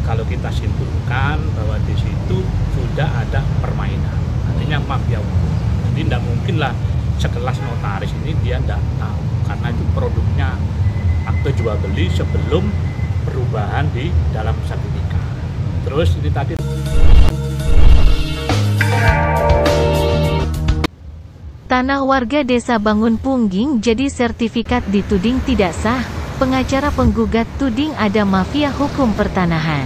kalau kita simpulkan bahwa di situ sudah ada permainan, artinya mafia hukum. Jadi tidak mungkinlah sekelas notaris ini dia tidak tahu, karena itu produknya akte jual beli sebelum perubahan di dalam sertifikat. Terus ini tadi tanah warga Desa Bangun Pungging jadi sertifikat dituding tidak sah. Pengacara penggugat tuding ada mafia hukum pertanahan.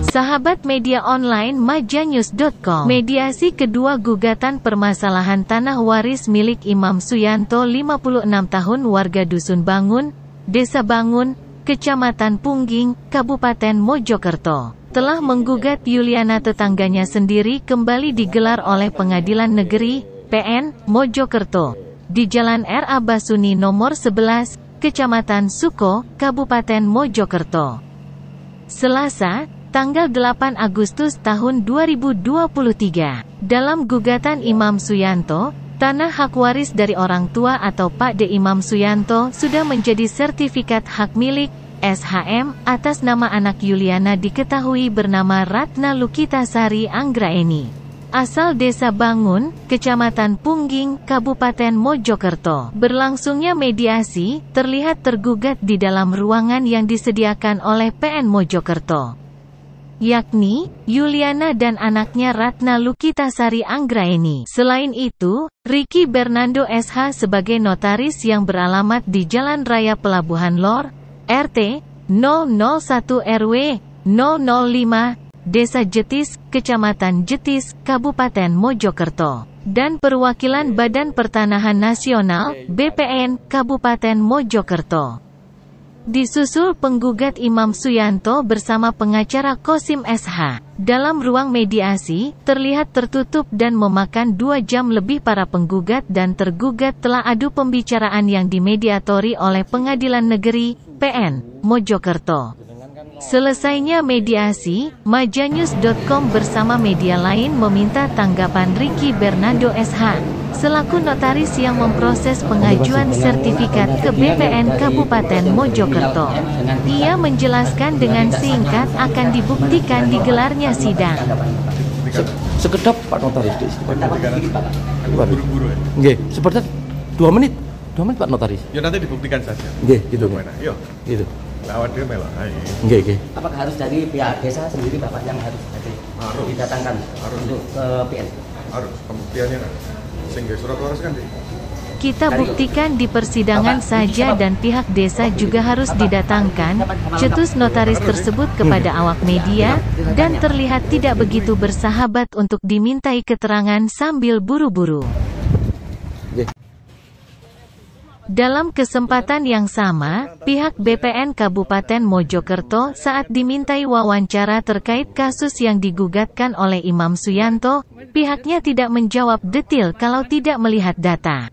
Sahabat media online majanyus.com, mediasi kedua gugatan permasalahan tanah waris milik Imam Suyanto 56 tahun warga Dusun Bangun, Desa Bangun, Kecamatan Pungging, Kabupaten Mojokerto, telah menggugat Yuliana tetangganya sendiri kembali digelar oleh Pengadilan Negeri PN Mojokerto di Jalan R.A. Basuni nomor 11, Kecamatan Suko, Kabupaten Mojokerto. Selasa, tanggal 8 Agustus tahun 2023. Dalam gugatan Imam Suyanto, tanah hak waris dari orang tua atau Pak D. Imam Suyanto sudah menjadi sertifikat hak milik SHM atas nama anak Yuliana diketahui bernama Ratna Lukitasari Anggraeni, asal Desa Bangun, Kecamatan Pungging, Kabupaten Mojokerto. Berlangsungnya mediasi, terlihat tergugat di dalam ruangan yang disediakan oleh PN Mojokerto, yakni Yuliana dan anaknya Ratna Lukitasari Anggraeni. Selain itu, Ricky Bernando SH sebagai notaris yang beralamat di Jalan Raya Pelabuhan Lor, RT 001 RW 005, Desa Jetis, Kecamatan Jetis, Kabupaten Mojokerto, dan perwakilan Badan Pertanahan Nasional, BPN, Kabupaten Mojokerto. Disusul penggugat Imam Suyanto bersama pengacara Kosim SH. Dalam ruang mediasi, terlihat tertutup dan memakan 2 jam lebih. Para penggugat dan tergugat telah adu pembicaraan yang dimediatori oleh Pengadilan Negeri, PN, Mojokerto. Selesainya mediasi, majanyus.com bersama media lain meminta tanggapan Ricky Bernando SH, selaku notaris yang memproses pengajuan sertifikat ke BPN Kabupaten Mojokerto. Ia menjelaskan dengan singkat akan dibuktikan digelarnya sidang. Sekedap Pak Notaris. Buru-buru ya? Nggih, seperti 2 menit. 2 menit Pak Notaris. Ya nanti dibuktikan saja. Nggih, gitu. Yuk. Gitu. Lawan dia melok. Nggih, nggih. Apakah harus dari pihak desa sendiri Bapak yang harus didatangkan untuk ke PN? Harus pembuktiannya kan. Sehingga surat waris kan Kita buktikan di persidangan saja dan pihak desa juga harus didatangkan, cetus notaris tersebut kepada awak media, dan terlihat tidak begitu bersahabat untuk dimintai keterangan sambil buru-buru. Dalam kesempatan yang sama, pihak BPN Kabupaten Mojokerto saat dimintai wawancara terkait kasus yang digugatkan oleh Imam Suyanto, pihaknya tidak menjawab detail kalau tidak melihat data.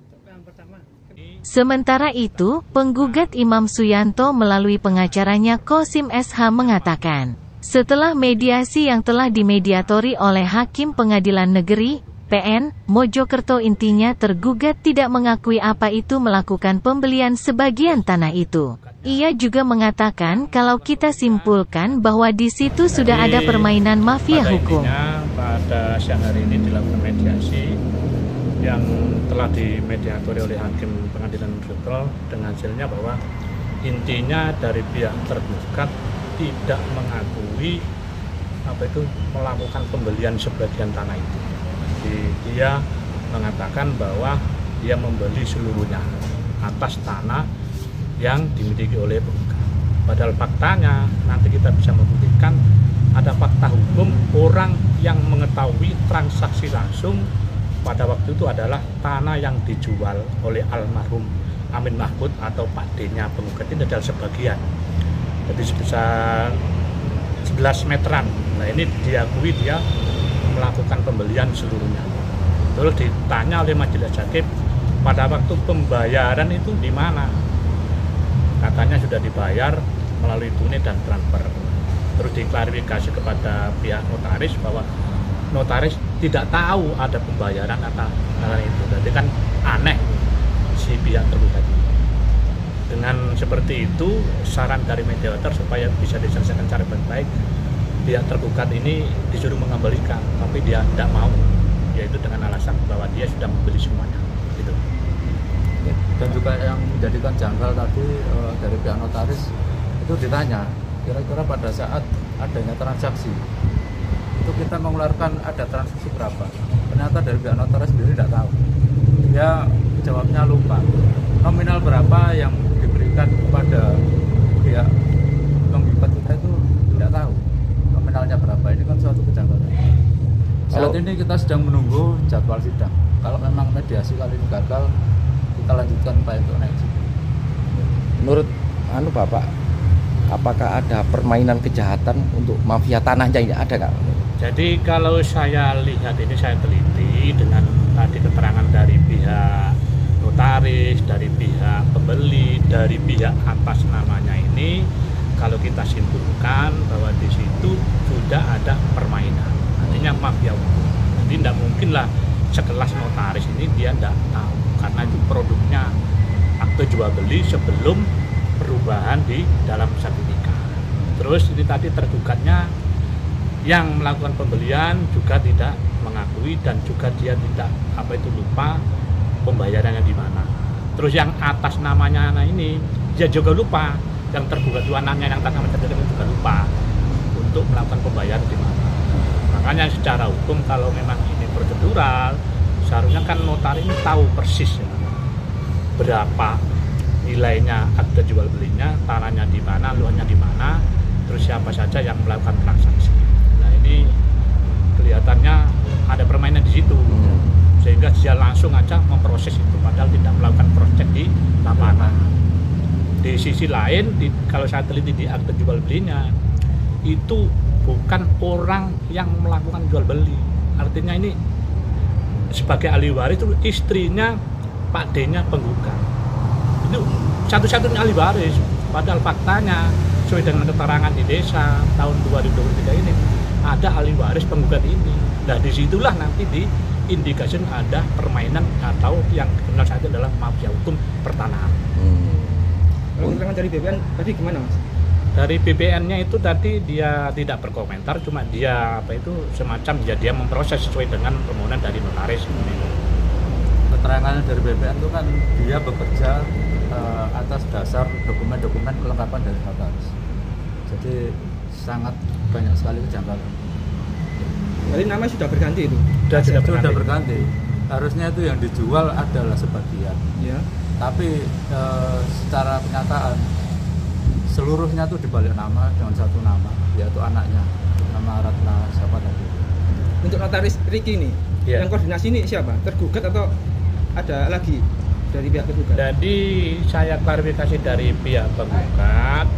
Sementara itu, penggugat Imam Suyanto melalui pengacaranya Kosim SH mengatakan, setelah mediasi yang telah dimediatori oleh Hakim Pengadilan Negeri, PN, Mojokerto intinya tergugat tidak mengakui apa itu melakukan pembelian sebagian tanah itu. Ia juga mengatakan kalau kita simpulkan bahwa di situ sudah ada permainan mafia hukum. Pada siang hari ini dilakukan mediasi yang telah dimediatori oleh Hakim Pengadilan Mojokerto dengan hasilnya bahwa intinya dari pihak tergugat tidak mengakui melakukan pembelian sebagian tanah itu. Dia mengatakan bahwa dia membeli seluruhnya atas tanah yang dimiliki oleh penggugat. Padahal faktanya nanti kita bisa membuktikan ada fakta hukum orang yang mengetahui transaksi langsung pada waktu itu adalah tanah yang dijual oleh almarhum Amin Mahfud atau Pak D-nya penggugat ini adalah sebagian. Jadi sebesar 11 meteran. Nah ini diakui dia melakukan pembelian seluruhnya. Terus ditanya oleh majelis hakim, pada waktu pembayaran itu di mana? Katanya sudah dibayar melalui tunai dan transfer. Terus diklarifikasi kepada pihak notaris bahwa notaris tidak tahu ada pembayaran atas itu. Jadi kan aneh si pihak tergugat. Dengan seperti itu, saran dari mediator supaya bisa diselesaikan secara baik-baik, pihak tergugat ini disuruh mengembalikan, tapi dia tidak mau, yaitu dengan alasan bahwa dia sudah membeli semuanya. Gitu. Dan juga yang menjadikan janggal tadi dari pihak notaris itu ditanya, kira-kira pada saat adanya transaksi itu kita mengeluarkan ada transaksi berapa? Ternyata dari pihak notaris sendiri tidak tahu. Dia jawabnya lupa. Nominal berapa yang diberikan kepada pihak penggugat kita itu tidak tahu nominalnya berapa. Ini kan suatu kejanggalan. Saat ini kita sedang menunggu jadwal sidang. Kalau memang mediasi kali ini gagal, kita lanjutkan upaya untuk naik sidang. Menurut Bapak, apakah ada permainan kejahatan untuk mafia tanahnya ini, ada nggak? Jadi kalau saya lihat ini, saya teliti dengan tadi keterangan dari pihak notaris, dari pihak pembeli, dari pihak atas namanya ini, kalau kita simpulkan bahwa di situ sudah ada permainan, artinya mafia hukum. Jadi tidak mungkinlah sekelas notaris ini dia tidak tahu, karena itu produknya akte jual beli sebelum perubahan di dalam sertifikat. Terus ini tadi tergugatnya yang melakukan pembelian juga tidak mengakui dan juga dia tidak lupa pembayarannya di mana. Terus yang atas namanya ini dia juga lupa, yang tergugat itu anaknya yang atas nama tergugat juga lupa untuk melakukan pembayaran di mana. Makanya secara hukum kalau memang ini prosedural, seharusnya kan notaris ini tahu persis ya, berapa nilainya akte jual belinya, tanahnya di mana, luasnya di mana, terus siapa saja yang melakukan transaksi. Nah ini kelihatannya ada permainan di situ, sehingga dia langsung aja memproses itu, padahal tidak melakukan proses di lapangan. Di sisi lain, kalau saya teliti di akte jual belinya, itu bukan orang yang melakukan jual beli. Artinya ini sebagai ahli waris itu istrinya Pak D-nya penggugat. Itu satu-satunya ahli waris, padahal faktanya sesuai dengan keterangan di desa tahun 2023 ini ada ahli waris penggugat ini. Nah disitulah nanti diindikasikan ada permainan atau yang dikenal saja adalah mafia hukum pertanahan. Kalau keterangan dari BPN tadi gimana, Mas? Dari BPN-nya itu tadi dia tidak berkomentar, cuma dia semacam dia memproses sesuai dengan permohonan dari notaris. Keterangannya dari BPN itu kan dia bekerja atas dasar dokumen-dokumen kelengkapan dari notaris. Jadi sangat banyak sekali kejanggalan. Jadi namanya sudah berganti itu? Sudah berganti. Harusnya itu yang dijual adalah sebagian. Ya. Tapi secara kenyataan seluruhnya tuh dibalik nama dengan satu nama, yaitu anaknya, nama Ratna siapa tadi. Untuk notaris Riki ini, yang koordinasi ini siapa? Tergugat atau ada lagi dari pihak tergugat? Jadi saya klarifikasi dari pihak penggugat.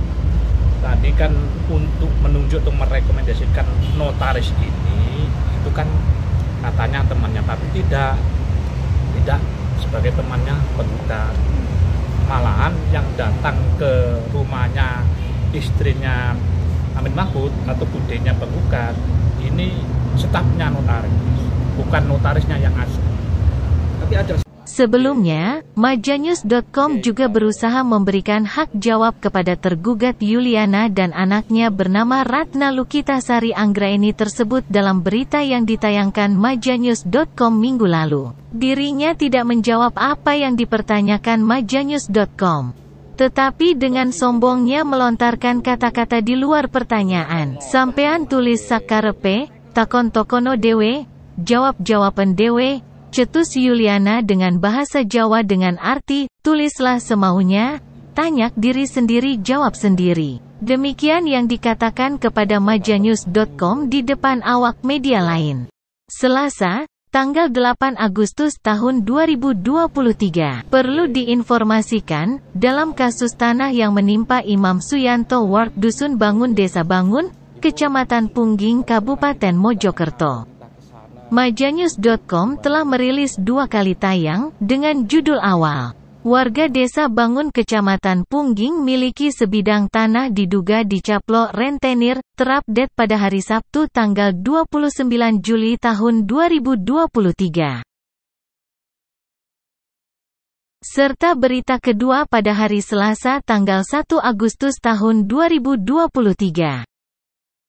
Tadi kan untuk menunjuk atau merekomendasikan notaris ini, itu kan katanya temannya, tapi tidak sebagai temannya penggugat. Malahan yang datang ke rumahnya istrinya Amin Mahfud atau budenya penggugat ini stafnya notaris, bukan notarisnya yang asli. Tapi ada. Sebelumnya, Majanyus.com juga berusaha memberikan hak jawab kepada tergugat Yuliana dan anaknya bernama Ratna Lukitasari Anggraeni tersebut dalam berita yang ditayangkan Majanyus.com minggu lalu. Dirinya tidak menjawab apa yang dipertanyakan Majanyus.com. Tetapi dengan sombongnya melontarkan kata-kata di luar pertanyaan. Sampean tulis sakarepe, takon tokono dewe, jawab-jawaban dewe, cetus Yuliana dengan bahasa Jawa dengan arti, tulislah semaunya, tanya diri sendiri jawab sendiri. Demikian yang dikatakan kepada Majanyus.com di depan awak media lain. Selasa, tanggal 8 Agustus tahun 2023. Perlu diinformasikan, dalam kasus tanah yang menimpa Imam Suyanto Ward Dusun Bangun Desa Bangun, Kecamatan Pungging Kabupaten Mojokerto. Majanyus.com telah merilis 2 kali tayang, dengan judul awal. Warga Desa Bangun Kecamatan Pungging miliki sebidang tanah diduga dicaplok rentenir, terupdate pada hari Sabtu tanggal 29 Juli tahun 2023. Serta berita kedua pada hari Selasa tanggal 1 Agustus tahun 2023.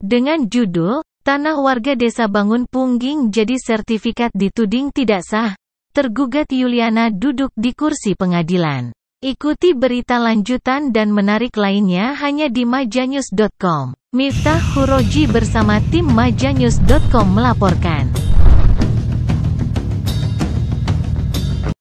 Dengan judul, Tanah Warga Desa Bangun Pungging jadi sertifikat dituding tidak sah. Tergugat Yuliana duduk di kursi pengadilan. Ikuti berita lanjutan dan menarik lainnya hanya di majanyus.com. Miftah Huroji bersama tim majanyus.com melaporkan.